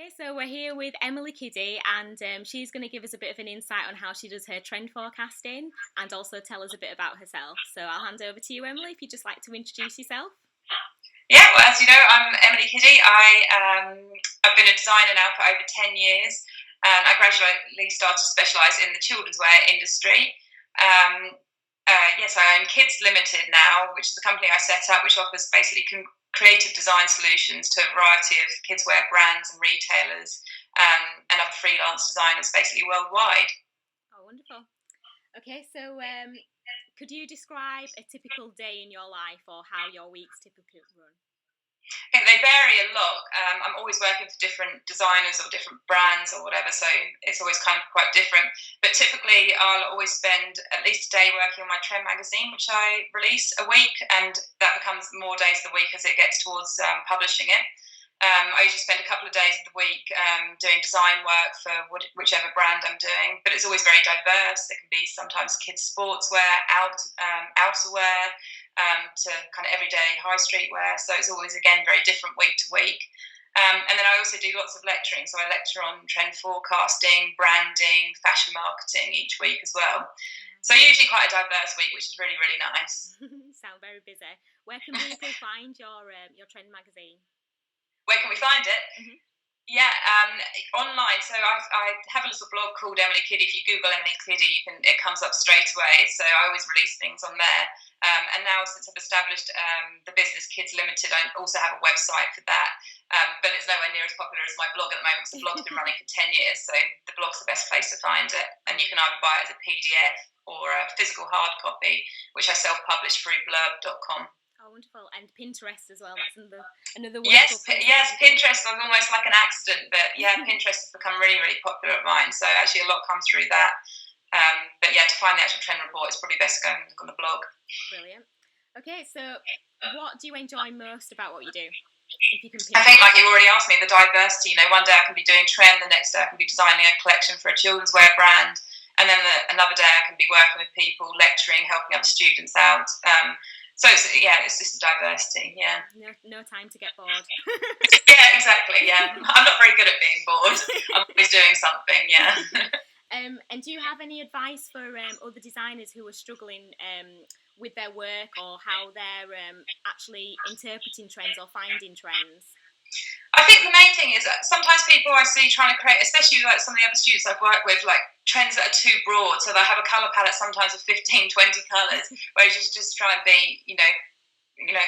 Okay, so we're here with Emily Kiddy, and she's going to give us a bit of an insight on how she does her trend forecasting and also tell us a bit about herself. So I'll hand over to you, Emily, if you'd just like to introduce yourself. Yeah, well, as you know, I'm Emily Kiddy. I've been a designer now for over 10 years. I gradually started to specialise in the children's wear industry. Yes, I own Kids Limited now, which is a company I set up, which offers basically creative design solutions to a variety of kids wear brands and retailers and other freelance designers basically worldwide. Oh, wonderful. Okay, so could you describe a typical day in your life or how your weeks typically run? I think they vary a lot. I'm always working for different designers or different brands or whatever, so it's always kind of quite different. But typically, I'll always spend at least a day working on my trend magazine, which I release a week, and that becomes more days of the week as it gets towards publishing it. I usually spend a couple of days of the week doing design work for whichever brand I'm doing, but it's always very diverse. It can be sometimes kids' sportswear, outerwear, to kind of everyday high street wear. So it's always, again, very different week to week. And then I also do lots of lecturing. So I lecture on trend forecasting, branding, fashion marketing each week as well. So usually quite a diverse week, which is really, really nice. Sound very busy. Where can people find your trend magazine? Where can we find it? Mm-hmm. Yeah, online. So I have a little blog called Emily Kiddy. If you Google Emily Kiddy, it comes up straight away. So I always release things on there. And now, since I've established the business Kids Limited, I also have a website for that. But it's nowhere near as popular as my blog at the moment because the blog's been running for 10 years. So the blog's the best place to find it. And you can either buy it as a PDF or a physical hard copy, which I self-publish through blurb.com. Oh, wonderful. And Pinterest as well. That's another wonderful Yes, place. yes, Pinterest was almost like an accident, but yeah, Pinterest has become really, really popular at mine. So actually a lot comes through that. But yeah, to find the actual trend report, it's probably best going to look on the blog. Brilliant. Okay, so what do you enjoy most about what you do? If you can I think, like you already asked me, the diversity. You know, one day I can be doing trend, the next day I can be designing a collection for a children's wear brand, and then another day I can be working with people, lecturing, helping other students out. So it's just a diversity. Yeah. No time to get bored. Yeah, exactly. Yeah, I'm not very good at being bored. I'm always doing something. Yeah. And do you have any advice for other designers who are struggling with their work or how they're actually interpreting trends or finding trends? I think the main thing is that sometimes people I see trying to create, especially like some of the other students I've worked with, like trends that are too broad. So they'll have a colour palette sometimes of 15, 20 colours, whereas you just try and be,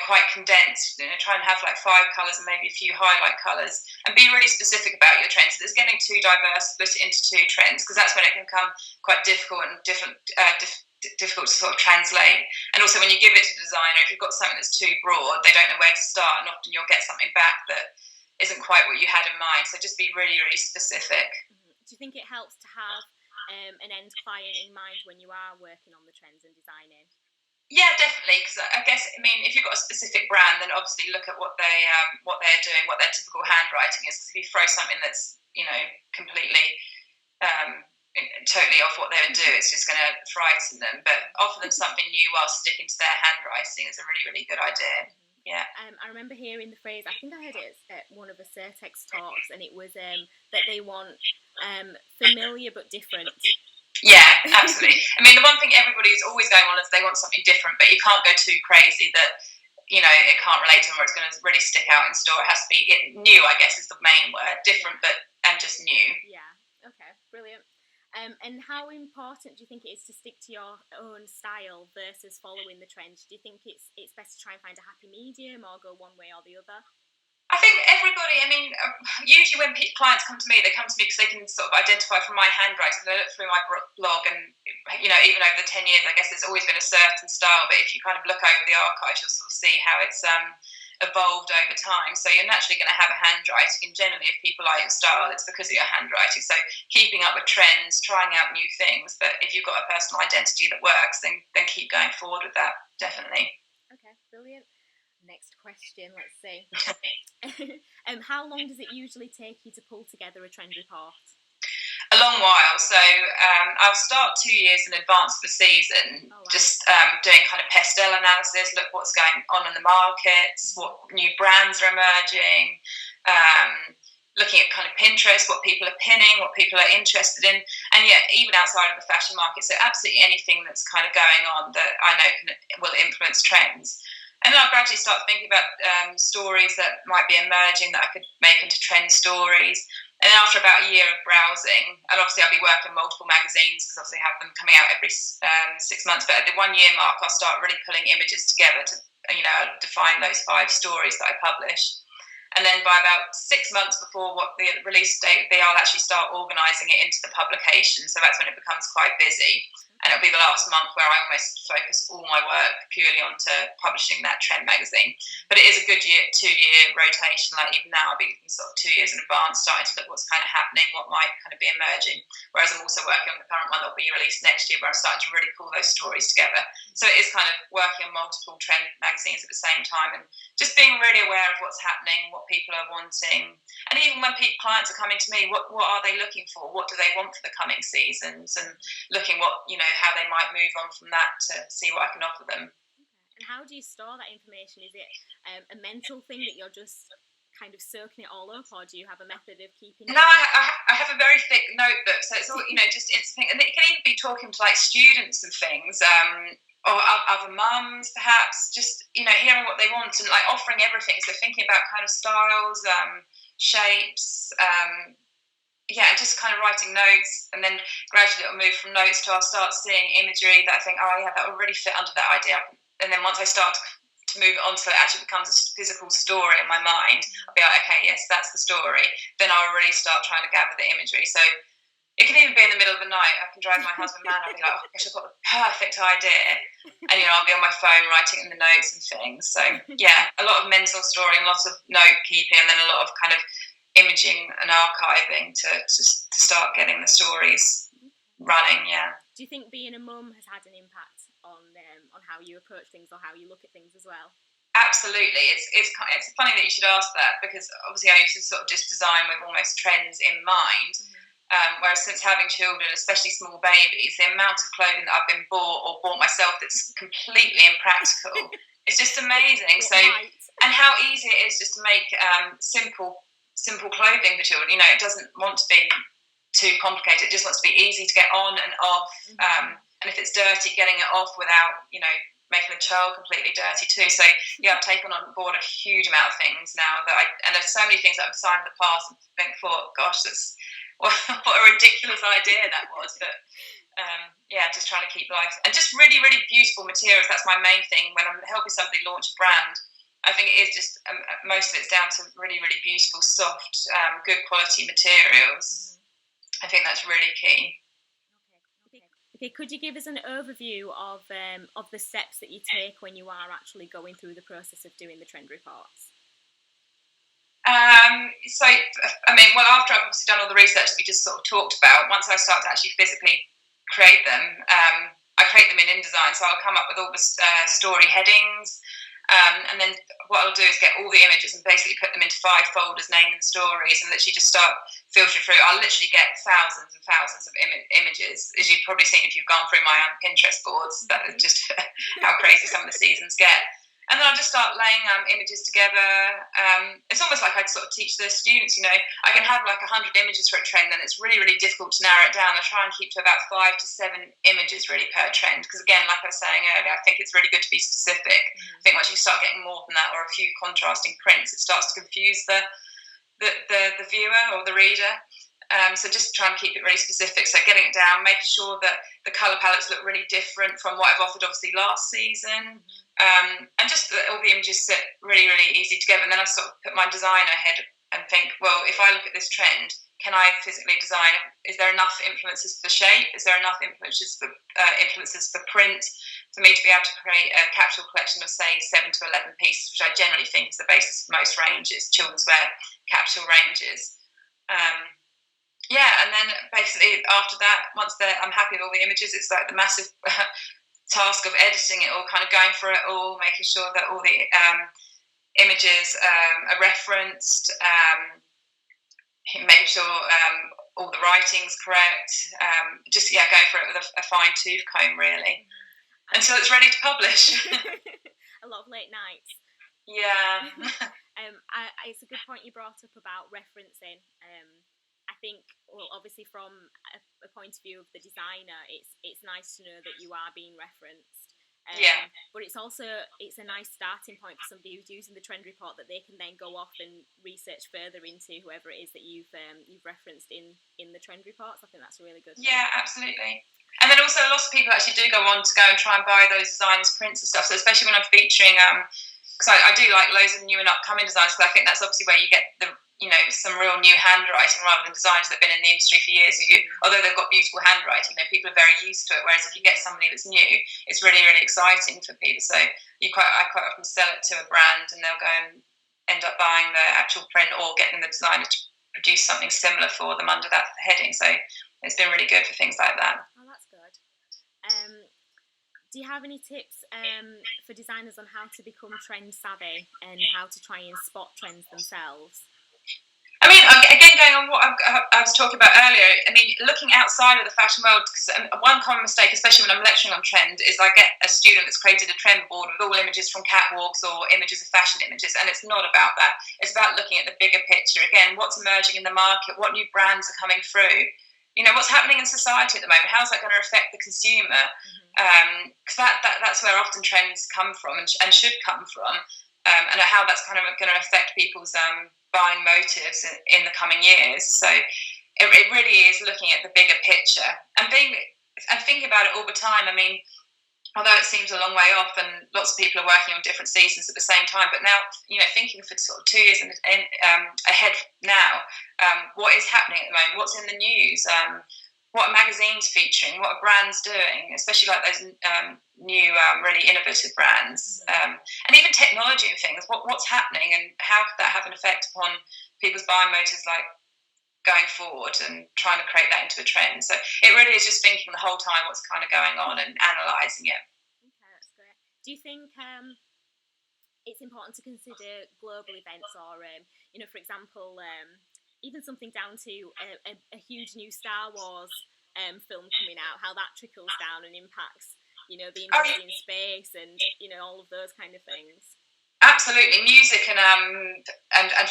quite condensed. Try and have like 5 colours and maybe a few highlight colours, and be really specific about your trends. If it's getting too diverse, split it into 2 trends, because that's when it can become quite difficult and difficult to sort of translate. And also when you give it to a designer, if you've got something that's too broad, they don't know where to start, and often you'll get something back that isn't quite what you had in mind. So just be really, really specific. Mm-hmm. Do you think it helps to have an end client in mind when you are working on the trends and designing? Yeah, definitely. Because I guess, if you've got a specific brand, then obviously look at what they're doing, what their typical handwriting is. Because if you throw something that's completely totally off what they would do, it's just going to frighten them. But offer them something new while sticking to their handwriting is a really, really good idea. Yeah. I remember hearing the phrase, I think I heard it at one of the Certex talks, and it was that they want familiar but different. Yeah, absolutely. The one thing everybody's always going on is they want something different, but you can't go too crazy that, it can't relate to them or it's going to really stick out in store. It has to be new, I guess, is the main word. Different, and just new. Yeah, okay, brilliant. And how important do you think it is to stick to your own style versus following the trend? Do you think it's best to try and find a happy medium or go one way or the other? I think everybody, usually when clients come to me, they come to me because they can sort of identify from my handwriting. They look through my blog and, even over the 10 years, I guess there's always been a certain style. But if you kind of look over the archives, you'll sort of see how it's evolved over time. So you're naturally going to have a handwriting, and generally if people like your style, it's because of your handwriting. So keeping up with trends, trying out new things, but if you've got a personal identity that works, then keep going forward with that, definitely. Okay, brilliant. Next question, let's see. How long does it usually take you to pull together a trend report? A long while. So I'll start 2 years in advance of the season, just doing kind of pastel analysis, look what's going on in the markets, what new brands are emerging, looking at kind of Pinterest, what people are pinning, what people are interested in, and yeah, even outside of the fashion market. So absolutely anything that's kind of going on that I know will influence trends. And then I'll gradually start thinking about stories that might be emerging that I could make into trend stories. And then after about a year of browsing, and obviously I'll be working multiple magazines because obviously I have them coming out every 6 months. But at the 1 year mark, I'll start really pulling images together to define those 5 stories that I publish. And then by about 6 months before what the release date will be, I'll actually start organising it into the publication. So that's when it becomes quite busy. And it'll be the last month where I almost focus all my work purely onto publishing that trend magazine. But it is a good 2-year rotation. Like even now, I'll be looking sort of 2 years in advance, starting to look what's kind of happening, what might kind of be emerging. Whereas I'm also working on the current one that will be released next year, where I'm starting to really pull those stories together. So it is kind of working on multiple trend magazines at the same time, and just being really aware of what's happening, what people are wanting. And even when clients are coming to me, what are they looking for? What do they want for the coming seasons? And looking how they might move on from that to see what I can offer them. And how do you store that information? Is it a mental thing that you're just kind of soaking it all up, or do you have a method of keeping it? No, I have a very thick notebook, so it's all just instant thing. And it can even be talking to like students and things, or other mums perhaps, just hearing what they want and like offering everything. So thinking about kind of styles, shapes, just kind of writing notes, and then gradually it'll move from notes to I'll start seeing imagery that I think, oh yeah, that will really fit under that idea. And then once I start to move it on so it actually becomes a physical story in my mind, I'll be like, okay, yes, that's the story. Then I'll really start trying to gather the imagery. So it can even be in the middle of the night. I can drive my husband mad. I'll be like, oh gosh, I've got the perfect idea. And I'll be on my phone writing in the notes and things. So yeah, a lot of mental story and lots of note keeping, and then a lot of kind of imaging and archiving to start getting the stories running. Yeah. Do you think being a mum has had an impact on how you approach things or how you look at things as well? Absolutely. It's funny that you should ask that, because obviously I used to sort of just design with almost trends in mind. Whereas since having children, especially small babies, the amount of clothing that I've been bought myself that's completely impractical, it's just amazing. So, and how easy it is just to make simple clothing for children. It doesn't want to be too complicated. It just wants to be easy to get on and off. And if it's dirty, getting it off without, making the child completely dirty too. So yeah, I've taken on board a huge amount of things now and there's so many things that I've designed in the past and think, gosh, that's what a ridiculous idea that was. But just trying to keep life and just really, really beautiful materials. That's my main thing when I'm helping somebody launch a brand. I think it is just most of it's down to really, really beautiful, soft, good quality materials. I think that's really key. Okay, could you give us an overview of the steps that you take when you are actually going through the process of doing the trend reports? After I've obviously done all the research that we just sort of talked about, once I start to actually physically create them, I create them in InDesign. So I'll come up with all the story headings. And then what I'll do is get all the images and basically put them into 5 folders naming the stories, and literally just start filtering through. I'll literally get thousands and thousands of images, as you've probably seen if you've gone through my Pinterest boards. That is just how crazy some of the seasons get. And then I'll just start laying images together. It's almost like I'd sort of teach the students, I can have like 100 images for a trend, and it's really, really difficult to narrow it down. I try and keep to about 5 to 7 images really per trend. Because again, like I was saying earlier, I think it's really good to be specific. I think once you start getting more than that or a few contrasting prints, it starts to confuse the viewer or the reader. So just try and keep it really specific. So getting it down, making sure that the colour palettes look really different from what I've offered obviously last season. And just that all the images sit really, really easy together. And then I sort of put my designer head and think, well, if I look at this trend, can I physically design? Is there enough influences for shape? Is there enough influences for print for me to be able to create a capsule collection of, say, 7 to 11 pieces, which I generally think is the basis of most ranges, children's wear capsule ranges. And then basically after that, once I'm happy with all the images, it's like the massive task of editing it all, kind of going through it all, making sure that all the images are referenced, making sure all the writing's correct, going for it with a fine tooth comb really, until it's ready to publish. A lot of late nights. Yeah. It's a good point you brought up about referencing. I think, well, obviously from a point of view of the designer, it's nice to know that you are being referenced. Yeah. But it's a nice starting point for somebody who's using the trend report, that they can then go off and research further into whoever it is that you've referenced in the trend reports. I think that's a really good thing. Yeah, absolutely. And then also lots of people actually do go on to go and try and buy those designers' prints and stuff. So especially when I'm featuring, because I do like loads of new and upcoming designers, because I think that's obviously where you get the, some real new handwriting rather than designers that have been in the industry for years. Although they've got beautiful handwriting, people are very used to it. Whereas if you get somebody that's new, it's really, really exciting for people. So I quite often sell it to a brand, and they'll go and end up buying the actual print or getting the designer to produce something similar for them under that heading. So it's been really good for things like that. Oh, that's good. Do you have any tips for designers on how to become trend savvy and how to try and spot trends themselves? I mean, again, going on what I was talking about earlier, I mean, looking outside of the fashion world, because one common mistake, especially when I'm lecturing on trend, is I get a student that's created a trend board with all images from catwalks or images of fashion images, and it's not about that. It's about looking at the bigger picture. Again, what's emerging in the market, what new brands are coming through, what's happening in society at the moment, how's that going to affect the consumer? Because that's where often trends come from and should come from, and how that's kind of going to affect people's buying motives in the coming years. So it really is looking at the bigger picture and thinking about it all the time. I mean, although it seems a long way off and lots of people are working on different seasons at the same time, but now, thinking for sort of 2 years ahead now, what is happening at the moment, what's in the news, what are magazines featuring, what are brands doing, especially like those new really innovative brands, and even technology and things, what's happening and how could that have an effect upon people's buying motives, like going forward, and trying to create that into a trend. So it really is just thinking the whole time what's kind of going on and analysing it. Okay, that's great. Do you think it's important to consider global events, or for example, even something down to a huge new Star Wars film coming out, how that trickles down and impacts, the interest in space and, all of those kind of things? Absolutely. Music and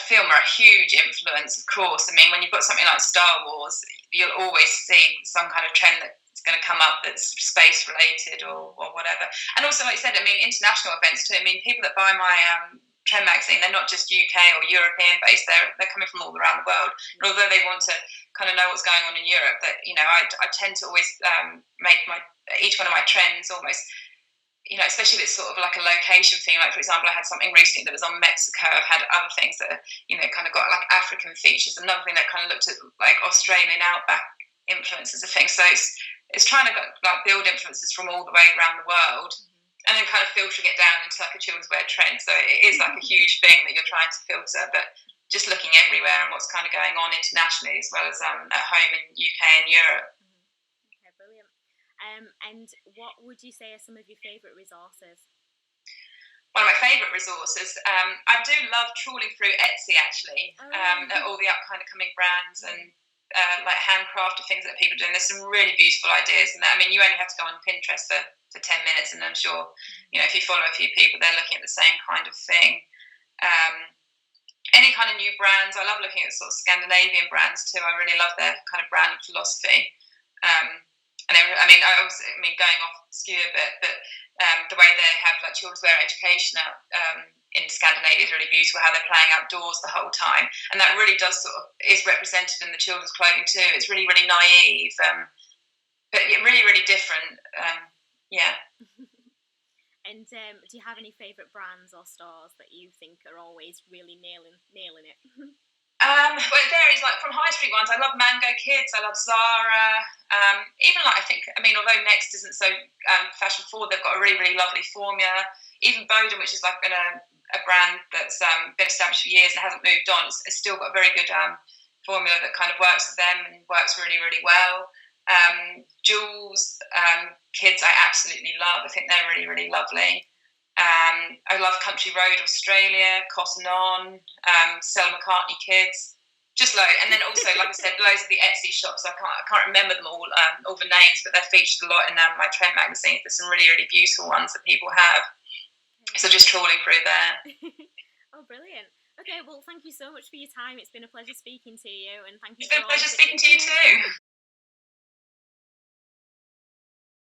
film are a huge influence, of course. I mean, when you've got something like Star Wars, you'll always see some kind of trend that's going to come up that's space related or whatever. And also, like you said, I mean, international events too. I mean, people that buy my trend magazine, they're not just UK or European based, they're coming from all around the world. And although they want to kind of know what's going on in Europe, that I tend to always make each one of my trends almost, especially if it's sort of like a location thing. Like, for example, I had something recently that was on Mexico. I've had other things that are, kind of got like African features. Another thing that kind of looked at like Australian outback influences of things. So it's trying to like build influences from all the way around the world, and then kind of filtering it down into like a children's wear trend. So it is like a huge thing that you're trying to filter, but just looking everywhere and what's kind of going on internationally as well as at home in UK and Europe. Okay, brilliant. And what would you say are some of your favourite resources? One of my favourite resources, I do love trawling through Etsy actually, at all the upcoming brands and like handcrafted things that people are doing. There's some really beautiful ideas in that. I mean, you only have to go on Pinterest for 10 minutes, and I'm sure, if you follow a few people, they're looking at the same kind of thing. Any kind of new brands, I love looking at sort of Scandinavian brands too. I really love their kind of brand philosophy. And going off skew a bit, but the way they have like children's wear education in Scandinavia is really beautiful. How they're playing outdoors the whole time, and that really does sort of is represented in the children's clothing too. It's really, really naive, but really, really different. Yeah. And do you have any favourite brands or stores that you think are always really nailing it? Well, it varies. Like from high street ones, I love Mango Kids. I love Zara. Even like although Next isn't so fashion forward, they've got a really, really lovely formula. Even Bowden, which is like been a brand that's been established for years and hasn't moved on, it's still got a very good formula that kind of works for them and works really, really well. Jules, Kids, I absolutely love. I think they're really, really lovely. I love Country Road Australia, Cotton On, Stella McCartney Kids, just loads. And then also, like I said, loads of the Etsy shops. I can't remember them all the names, but they're featured a lot in my trend magazines. There's some really, really beautiful ones that people have. So just trawling through there. Oh, brilliant. Okay, well, thank you so much for your time. It's been a pleasure speaking to you, and thank you. It's been a pleasure speaking to you too.